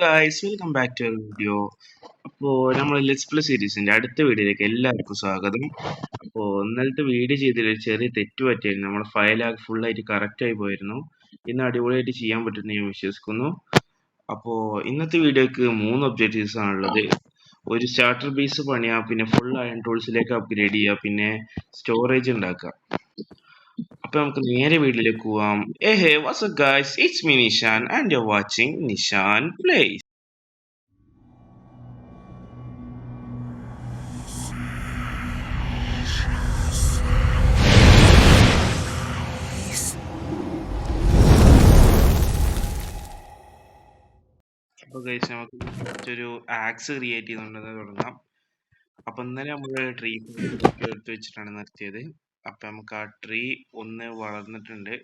Guys welcome back to video. അപ്പോൾ നമ്മൾ let's play സീരീസിന്റെ അടുത്ത വീഡിയോയിലേക്ക് എല്ലാവർക്കും സ്വാഗതം. അപ്പോൾ ഇന്നലത്തെ വീഡിയോ ചെയ്തതിൽ ഒരു ചെറിയ തെറ്റ് പറ്റിയായിരുന്നു. നമ്മുടെ ഫയൽ ഫുള്ളായിട്ട് കറക്റ്റ് ആയി പോയിരുന്നു. ഇന്ന് അടിപൊളിയായിട്ട് ചെയ്യാൻ പറ്റുമെന്ന് ഞാൻ വിശ്വസിക്കുന്നു. അപ്പോൾ ഇന്നത്തെ വീഡിയോക്ക് 3 ഒബ്ജക്റ്റീവ്സ് ആണുള്ളത്. ഒരു സ്റ്റാർട്ടർ ബേസ് പണിയുക, പിന്നെ ഫുൾ അയൺ ടൂൾസിലേക്ക് അപ്ഗ്രേഡ് ചെയ്യുക, പിന്നെ സ്റ്റോറേജ് ഉണ്ടാക്കുക. അപ്പൊ നമുക്ക് നേരെ വീട്ടിലേക്ക് പോവാം. Hey what's guys, it's me Nishan and you are watching Nishan place. അപ്പൊ ഗൈസ് നമുക്ക് കുറച്ചൊരു ആക്സ് ക്രിയേറ്റ് ചെയ്തുകൊണ്ടെന്ന് തുടങ്ങാം. അപ്പൊ ഇന്നലെ നമ്മൾ ട്രീ എടുത്ത് വെച്ചിട്ടാണ് നിർത്തിയത്. അപ്പൊ നമുക്ക് ആ ട്രീ ഒന്ന് വളർന്നിട്ടുണ്ട്.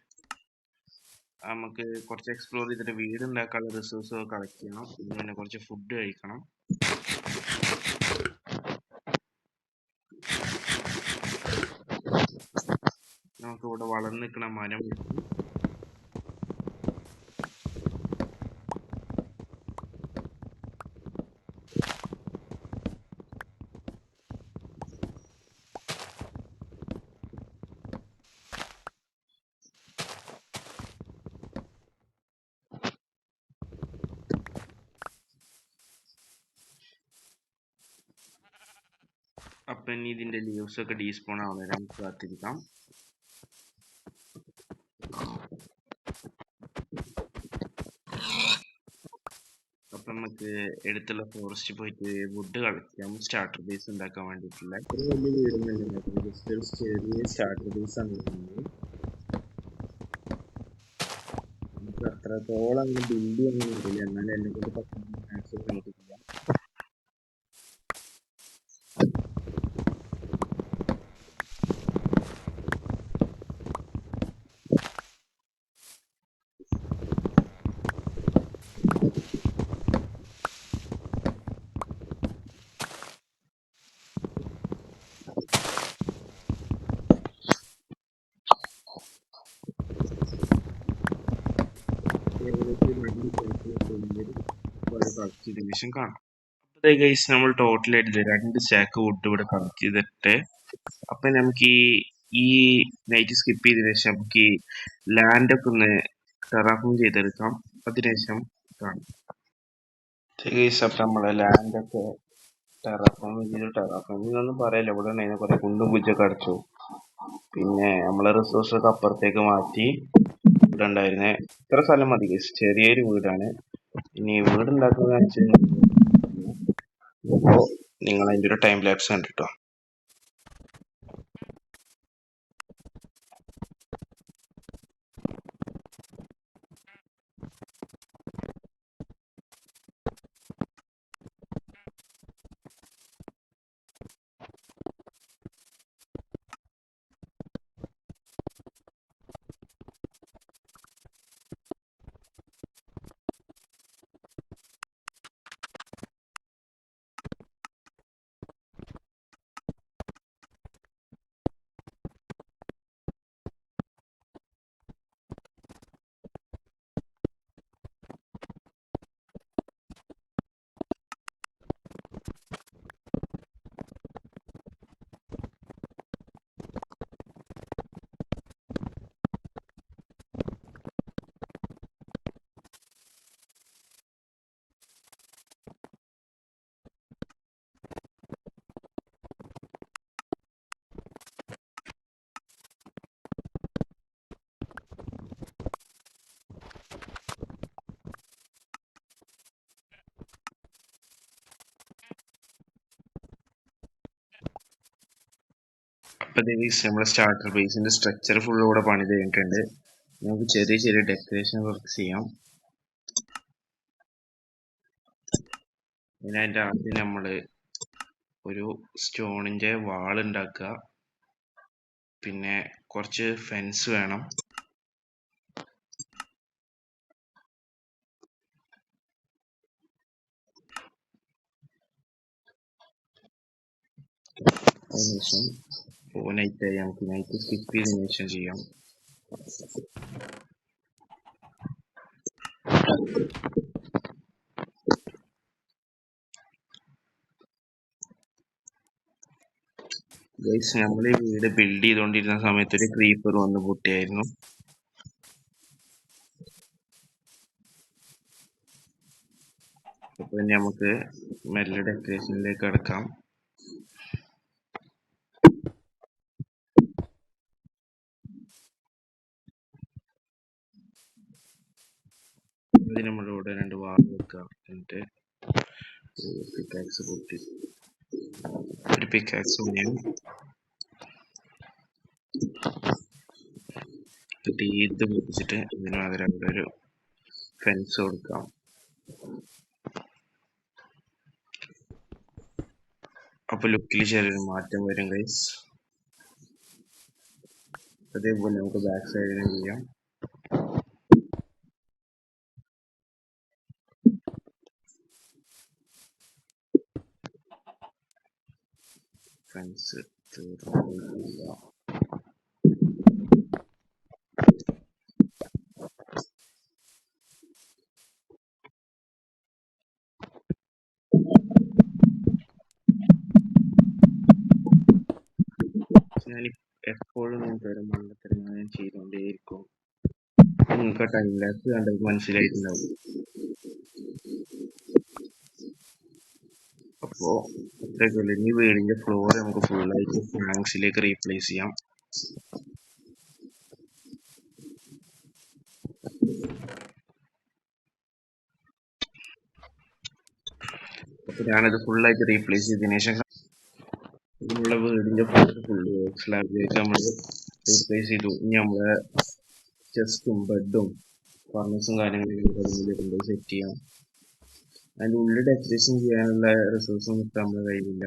നമുക്ക് കുറച്ച് എക്സ്പ്ലോർ ചെയ്തിട്ട് വീട് ഉണ്ടാക്കാനുള്ള റിസോഴ്സ് കളക്ട് ചെയ്യണം. പിന്നെ കുറച്ച് ഫുഡ് കഴിക്കണം. നമുക്ക് ഇവിടെ വളർന്നു നിൽക്കുന്ന മരം അപ്പൊ ഇനി ഇതിന്റെ ലീവ്സ് ഒക്കെ ഡീസ്പോൺ ആവുന്നവരെ നമുക്ക് കാത്തിരിക്കാം. അപ്പൊ നമുക്ക് എടുത്തുള്ള ഫോറസ്റ്റ് പോയിട്ട് വുഡ് കളക്ട് ചെയ്യാം, സ്റ്റാർട്ടർ ബേസ് ഉണ്ടാക്കാൻ വേണ്ടിയിട്ടുള്ള. ഒരു വലിയ വീടൊന്നും ജസ്റ്റ് ഒരു ചെറിയ സ്റ്റാർട്ടർ ബേസ് ആണ് വരുന്നത്. നമുക്ക് അത്രത്തോളം ബിൽഡ് ചെയ്യാനൊന്നും അറിയില്ല, എന്നാലും എന്നെ കൊണ്ട് പറ്റുന്ന മാക്സിമം നമുക്ക് ചെയ്യാം. ഡിവിഷൻ കാണാം. അപ്പൊ ഗൈസ് നമ്മൾ ടോട്ടലായിട്ട് 2 സ്റ്റാക്ക് വുഡ് ഇവിടെ കളക്ട് ചെയ്തിട്ട്, അപ്പൊ നമുക്ക് ഈ നൈറ്റ് സ്കിപ്പ് ചെയ്തതിനു ശേഷം നമുക്ക് ഈ ലാൻഡ് ഒക്കെ ഒന്ന് ടെറാഫോം ചെയ്തെടുക്കാം. അതിനുശേഷം കാണാം ഗൈസ്. അപ്പൊ നമ്മളെ ലാൻഡ് ഒക്കെ ടെറാഫോമിംഗ് ഒന്നും പറയല്ല, ഇവിടെ ഉണ്ടായിരുന്ന കുറെ കുണ്ടും കുജ്ജൊക്കെ അടച്ചു. പിന്നെ നമ്മളെ റിസോഴ്സ് ഒക്കെ അപ്പുറത്തേക്ക് മാറ്റി. ഇവിടെ ഉണ്ടായിരുന്നേ ഇത്ര സ്ഥലം മതി ഗൈസ്, ചെറിയൊരു വീടാണ്. ഇനി വീട് ഉണ്ടാക്കുന്ന നിങ്ങൾ അതിന്റെ ഒരു ടൈം ലാപ്സ് കണ്ടിട്ടോ. അപ്പൊ നമ്മുടെ സ്റ്റാർട്ടർ ബേസിന്റെ സ്ട്രക്ചർ ഫുൾ ഇവിടെ പണി കഴിഞ്ഞിട്ടുണ്ട്. നമുക്ക് ചെറിയ ചെറിയ ഡെക്കറേഷൻ വർക്ക് ചെയ്യാം. അതിനായിട്ട് ആദ്യം നമ്മള് ഒരു സ്റ്റോണിന്റെ വാൾ ഉണ്ടാക്കുക. പിന്നെ കുറച്ച് ഫെൻസ് വേണം. അതിനുശേഷം നൈറ്റ് ആയി, നമുക്ക് നൈറ്റ് സ്കിപ്പ് ചെയ്തതിനു ശേഷം ചെയ്യാം. ഗൈസ് നമ്മൾ ഈ വീട് ബിൽഡ് ചെയ്തുകൊണ്ടിരുന്ന സമയത്ത് ഒരു ക്രീപ്പർ വന്ന് പൊട്ടിയായിരുന്നു. അപ്പൊ ഇനി നമുക്ക് മെല്ലെ ഡെക്കറേഷനിലേക്ക് കടക്കാം. അതിന് നമ്മളിവിടെ 2 വാൾ വെക്കാം. എന്നിട്ട് പിക്കാക്സ് പൊട്ടി ഒരു പിക്കാക്സ് ഞാൻ ഇത് പൊട്ടിച്ചിട്ട് ഇതിന് പകരം അവിടെ ഒരു ഫെൻസ് കൊടുക്കാം. അപ്പൊ ലുക്കിൽ ചെറിയൊരു മാറ്റം വരും ഗൈസ്. അതേപോലെ നമുക്ക് ബാക്ക് സൈഡിനും ചെയ്യാം. ഫെൻസ് തീർന്നില്ല. ഞാൻ എപ്പോഴും ഒരു മണ്ടത്തരം ഞാൻ ചെയ്തുകൊണ്ടേയിരിക്കും. നിങ്ങൾക്ക് ടൈം ലാപ്സ് കണ്ടത് മനസ്സിലായിട്ടുണ്ടാവും. അപ്പോ അത്രയൊക്കെ ഈ വീടിന്റെ ഫ്ലോർ നമുക്ക് ഫുള്ളായിട്ട് ഫ്ലാങ്സിലേക്ക് റീപ്ലേസ് ചെയ്യാം. അപ്പൊ ഞാനത് ഫുള്ളായിട്ട് റീപ്ലേസ് ചെയ്തതിനു ശേഷം നമ്മളെ വീടിന്റെ ഫുള്ള് സ്ലാബിലേക്ക് നമ്മൾ റീപ്ലേസ് ചെയ്തു. ഇനി നമ്മളെ ചെസ്റ്റും ബെഡും ഫർണിച്ചറും കാര്യങ്ങളൊക്കെ കൊണ്ടുപോയി സെറ്റ് ചെയ്യാം. അതിൻ്റെ ഉള്ളിൽ ഡെക്കറേഷൻ ചെയ്യാനുള്ള റിസോഴ്സ് ഒന്നും ഇപ്പം നമ്മുടെ കയ്യിലില്ല.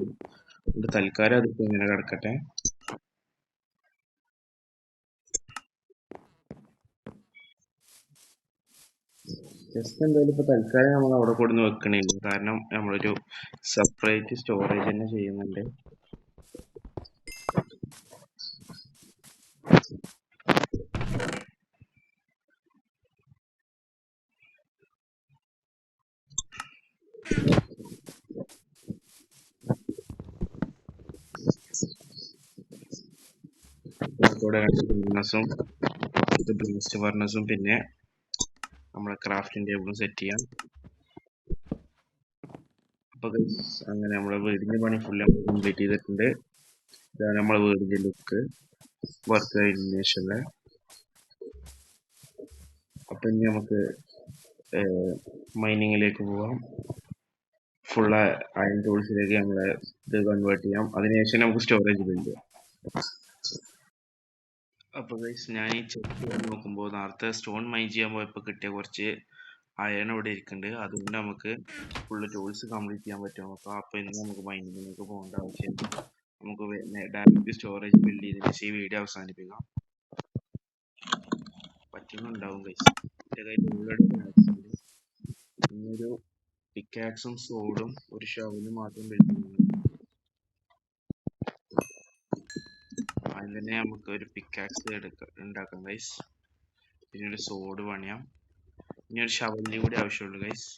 അതുകൊണ്ട് തൽക്കാലം അതിപ്പോൾ ഇങ്ങനെ കിടക്കട്ടെ. ജസ്റ്റ് എന്തായാലും ഇപ്പൊ തൽക്കാലം നമ്മൾ അവിടെ കൊടുന്ന് വെക്കണില്ല. കാരണം നമ്മളൊരു സെപ്പറേറ്റ് സ്റ്റോറേജ് തന്നെ ചെയ്യുന്നുണ്ട്. ഇവിടെ 2 ഫർണസും ഇത് ബ്ലാസ്റ്റ് ഫർണസും പിന്നെ നമ്മളെ ക്രാഫ്റ്റിംഗ് ടേബിളും സെറ്റ് ചെയ്യാം. അപ്പൊ അങ്ങനെ നമ്മളെ വീടിന്റെ പണി ഫുള്ള് കംപ്ലീറ്റ് ചെയ്തിട്ടുണ്ട്. ഇതാണ് നമ്മളെ വീടിന്റെ ലുക്ക് വർക്ക് കഴിഞ്ഞതിന് ശേഷമുള്ള. അപ്പൊ ഇനി നമുക്ക് മൈനിങ്ങിലേക്ക് പോവാം. ഫുള്ള് അയൺ ടൂൾസിലേക്ക് നമ്മളെ ഇത് കൺവേർട്ട് ചെയ്യാം. അതിനുശേഷം നമുക്ക് സ്റ്റോറേജ് ബിൽഡ് ചെയ്യാം. അപ്പൊ ഗൈസ് ഞാൻ ഈ ചെക്ക് നോക്കുമ്പോൾ നേരത്തെ സ്റ്റോൺ മൈൻ ചെയ്യാൻ പോയപ്പോൾ കിട്ടിയ കുറച്ച് അയൺ ഇവിടെ ഇരിക്കുന്നുണ്ട്. അതുകൊണ്ട് നമുക്ക് ഫുള്ള് ടൂൾസ് കംപ്ലീറ്റ് ചെയ്യാൻ പറ്റും. അപ്പൊ ഇന്ന് നമുക്ക് മൈനിങ്ങിലേക്ക് പോകേണ്ട ആവശ്യമില്ല. നമുക്ക് ഡയറക്റ്റ് സ്റ്റോറേജ് ബിൽഡ് ചെയ്തിട്ട് ഈ വീഡിയോ അവസാനിപ്പിക്കാം. പറ്റുന്നുണ്ടാവും ഗൈസ്. എൻ്റെ കയ്യിൽ ഓൾറെഡി ഇന്നൊരു പിക്കാക്സും സോഡും ഒരു ഷവലും മാത്രം ബിൽഡ് ചെയ്യുന്നുണ്ട്. അതിൽ തന്നെ നമുക്ക് ഒരു പിക്കാക്സ് ഉണ്ടാക്കാം ഗൈസ്. പിന്നെ ഒരു സോഡ് പണിയാം. ഇനി ഒരു ഷവലിന് കൂടി ആവശ്യമുള്ളൂ ഗൈസ്.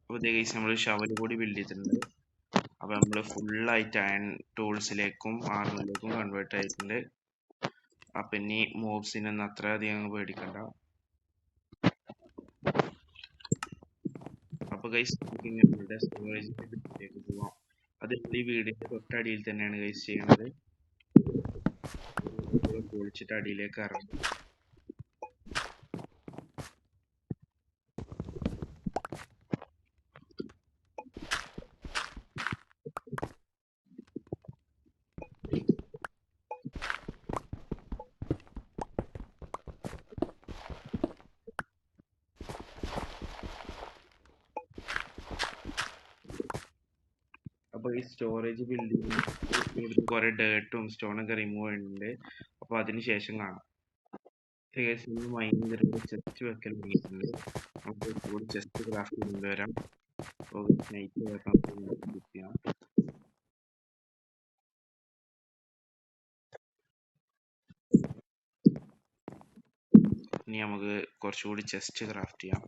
അപ്പോൾ ഇതേ ഗൈസ് നമ്മൾ ഷവല് കൂടി ബിൽഡ് ചെയ്തിട്ടുണ്ട്. അപ്പോൾ നമ്മൾ ഫുള്ളായിട്ട് അയൺ ടൂൾസിലേക്കും ആർമറിലേക്കും കൺവേർട്ട് ആയിട്ടുണ്ട്. അപ്പം ഇനി മോബ്സിനൊന്നും അത്ര അധികം പേടിക്കണ്ട. അപ്പോൾ ഗൈസ് നമുക്ക് ഇനി നമ്മുടെ സ്റ്റോറേജിലേക്ക് പോവാം. അത് ഈ വീടിന്റെ തൊട്ടടിയിൽ തന്നെയാണ് ഗൈസ് ചെയ്യുന്നത്. പൊളിച്ചിട്ട് അടിയിലേക്ക് ഇറങ്ങും. അപ്പോൾ ഈ സ്റ്റോറേജ് ബിൽഡിംഗ് ഇവിടുന്ന് കുറെ ഡേർട്ടും സ്റ്റോണൊക്കെ റിമൂവ് ചെയ്യുന്നുണ്ട്. അപ്പോൾ അതിന് ശേഷം കാണാം. ഭയങ്കര ചെസ്റ്റ് വെക്കൽ തുടങ്ങിയിട്ടുണ്ട്. നമുക്ക് കൂടി ചെസ്റ്റ് ക്രാഫ്റ്റ് കൊണ്ടുവരാം. നൈറ്റ് ചെയ്യാം. ഇനി നമുക്ക് കുറച്ചുകൂടി ചെസ്റ്റ് ക്രാഫ്റ്റ് ചെയ്യാം.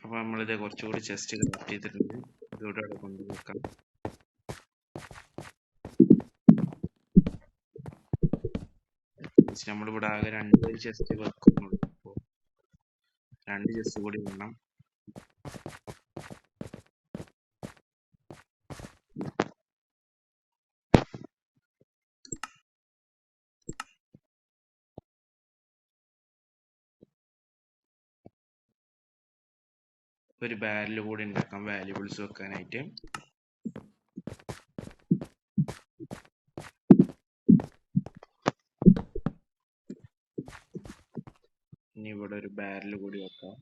അപ്പോൾ നമ്മളിത് കുറച്ചുകൂടി ചെസ്റ്റ് ക്രാഫ്റ്റ് ചെയ്തിട്ടുണ്ട്. ഇതോടെ അവിടെ കൊണ്ടുവെക്കാം. നമ്മളിവിടെ ആകെ 2 ചെസ്റ്റ് വെക്കുന്നുള്ളൂ. അപ്പോൾ 2 ചെസ്റ്റ് കൂടി വേണം. ഒരു ബാരൽ കൂടി ഉണ്ടാക്കാം വാല്യൂബിൾസ് വെക്കാനായിട്ട്. ഇനി ഇവിടെ ഒരു ബാരൽ കൂടി വെക്കാം.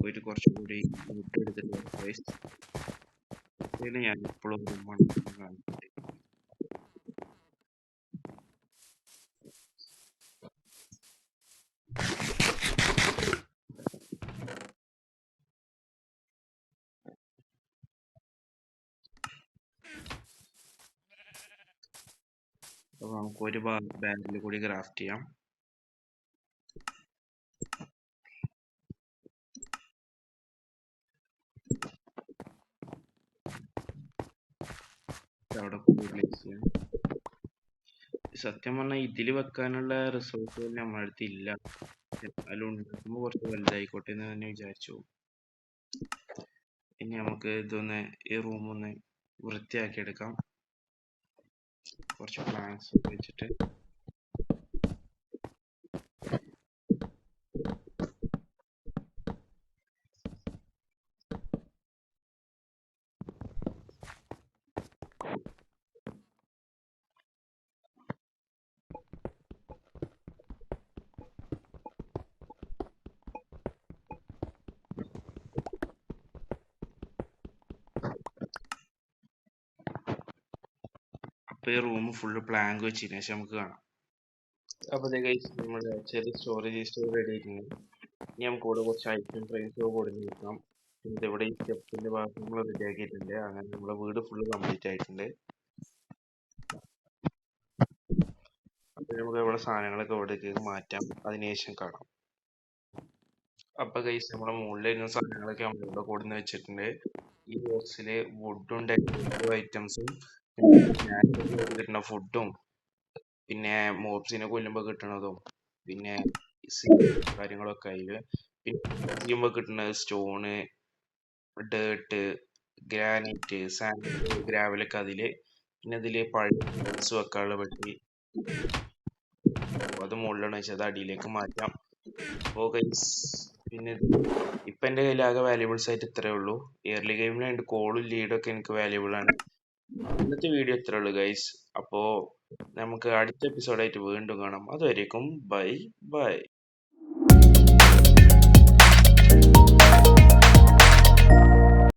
പോയിട്ട് കുറച്ചുകൂടി വുഡ് എടുത്തിട്ട് ഇതിന് ഞാൻ ഇപ്പോഴും കാണിച്ചിട്ട് അപ്പോൾ നമുക്ക് ഒരു ബാരൽ കൂടി ക്രാഫ്റ്റ് ചെയ്യാം. അവിടെ പ്ലേസ് ചെയ്യാം. സത്യം പറഞ്ഞാൽ ഇതിൽ വെക്കാനുള്ള റിസോഴ്സുകൾ നമ്മുടെ അടുത്ത് ഇല്ല. എന്നാലും ഉണ്ടാക്കുമ്പോൾ കുറച്ച് വലുതായിക്കോട്ടെ എന്ന് തന്നെ വിചാരിച്ചു. ഇനി നമുക്ക് ഇതൊന്ന് ഈ റൂം ഒന്ന് വൃത്തിയാക്കി എടുക്കാം. കുറച്ച് പ്ലാന്റ്സ് വെച്ചിട്ട് അപ്പോൾ ഈ റൂം ഫുള്ള് പ്ലാങ്ക് വെച്ചതിന് ശേഷം നമുക്ക് കാണാം. അപ്പോൾ നമ്മുടെ ചെറിയ സ്റ്റോറേജ് റെഡി ആയിട്ടുണ്ട്. ഇനി നമുക്ക് ഇവിടെ കുറച്ച് ഐറ്റം ഫ്രെയിംസ് കൊടുത്ത് നോക്കാം. ഇവിടെ ഈ സ്റ്റെപ്പിന്റെ ഭാഗത്ത് നമ്മൾ റെഡി ആക്കിയിട്ടുണ്ട്. അങ്ങനെ നമ്മുടെ വീട് ഫുള്ള് കംപ്ലീറ്റ് ആയിട്ടുണ്ട്. അപ്പോൾ നമുക്ക് ഇവിടെ സാധനങ്ങളൊക്കെ ഇവിടേക്ക് മാറ്റാം, അതിനുശേഷം കാണാം. അപ്പോൾ ഗൈസ് നമ്മുടെ മുകളിലിരുന്ന സാധനങ്ങളൊക്കെ നമ്മൾ ഇവിടെ കൊടുന്ന് വെച്ചിട്ടുണ്ട്. ഈ ബോക്സിൽ വുഡും ഡെക്കറേറ്റീവ് ഐറ്റംസും കിട്ടുന്ന ഫുഡും പിന്നെ മോബ്സിനെ കൊല്ലുമ്പോൾ കിട്ടണതും പിന്നെ കാര്യങ്ങളൊക്കെ അതില് പിന്നെ കിട്ടുന്ന സ്റ്റോണ്, ഡേർട്ട്, ഗ്രാനൈറ്റ്, സാൻഡ്, ഗ്രാവലൊക്കെ അതില്. പിന്നെ ഇതില് പഴസ് വെക്കാനുള്ള പെട്ടി അത് മുകളിലാണ് വെച്ചത്, അടിയിലേക്ക് മാറ്റാം. അപ്പോൾ ഗൈസ് പിന്നെ ഇപ്പൊ എന്റെ കയ്യിൽ ആകെ വാല്യൂബിൾസ് ആയിട്ട് ഇത്രേ ഉള്ളൂ. ഇയർലി ഗെയിമിൽ കോളും ലീഡും ഒക്കെ എനിക്ക് വാല്യൂബിൾ ആണ്. ഇന്നത്തെ വീഡിയോ ഇത്രേ ഉള്ളൂ ഗൈസ്. അപ്പോ നമുക്ക് അടുത്ത എപ്പിസോഡായിട്ട് വീണ്ടും കാണാം. അതുവരേക്കും ബൈ ബൈ.